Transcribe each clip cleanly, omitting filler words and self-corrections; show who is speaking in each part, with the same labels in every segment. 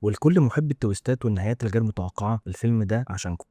Speaker 1: ولكل محب التويستات والنهايات الغير متوقعة الفيلم ده عشانكم.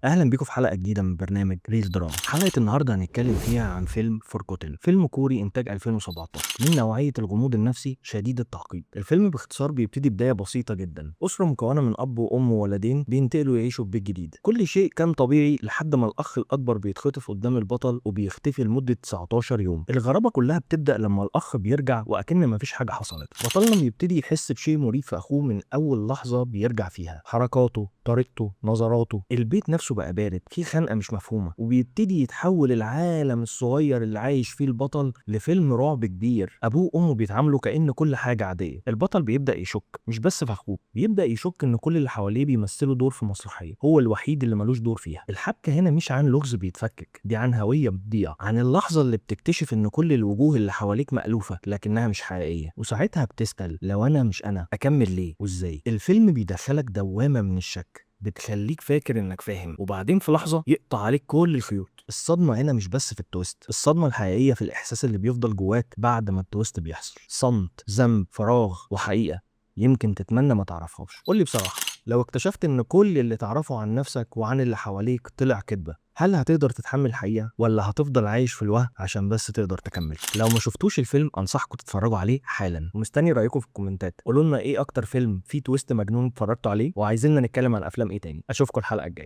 Speaker 1: اهلا بيكم في حلقه جديده من برنامج ريل دراما. حلقه النهارده هنتكلم فيها عن فيلم فورجوتن، فيلم كوري انتاج 2017 من نوعيه الغموض النفسي شديد التعقيد. الفيلم باختصار بيبتدي بدايه بسيطه جدا، اسره مكونه من اب وام وولدين بينتقلوا يعيشوا في بيت جديد. كل شيء كان طبيعي لحد ما الاخ الاكبر بيتخطف قدام البطل وبيختفي لمده 19 يوم. الغرابه كلها بتبدا لما الاخ بيرجع واكن مفيش حاجه حصلت. بطلنا بيبتدي يحس بشيء مريب في اخوه من اول لحظه بيرجع فيها، حركاته، طريقته، نظراته. البيت نفسه بقى بارد، في خنقه مش مفهومه، وبيبتدي يتحول العالم الصغير اللي عايش فيه البطل لفيلم رعب كبير. ابوه وامه بيتعاملوا كأن كل حاجه عاديه. البطل بيبدا يشك مش بس في اخوه، بيبدا يشك ان كل اللي حواليه بيمثلوا دور في مسرحيه، هو الوحيد اللي ملوش دور فيها. الحبكه هنا مش عن لغز بيتفكك، دي عن هويه بتضيع، عن اللحظه اللي بتكتشف ان كل الوجوه اللي حواليك مألوفه لكنها مش حقيقيه، وساعتها بتسأل لو انا مش انا اكمل ليه وازاي. الفيلم بيدخلك دوامه من الشك، بتخليك فاكر انك فاهم، وبعدين في لحظه يقطع عليك كل الخيوط. الصدمه هنا مش بس في التويست، الصدمه الحقيقيه في الاحساس اللي بيفضل جواك بعد ما التويست بيحصل. صمت، ذنب، فراغ، وحقيقه يمكن تتمنى ما تعرفهاش. قولي بصراحه، لو اكتشفت ان كل اللي تعرفه عن نفسك وعن اللي حواليك طلع كدبه، هل هتقدر تتحمل الحقيقه ولا هتفضل عايش في الوهم عشان بس تقدر تكمل؟ لو ما شفتوش الفيلم انصحكم تتفرجوا عليه حالا، ومستني رايكم في الكومنتات. قولوا لنا ايه اكتر فيلم فيه تويست مجنون اتفرجتوا عليه، وعايزيننا نتكلم عن افلام ايه تاني. اشوفكم الحلقه الجايه.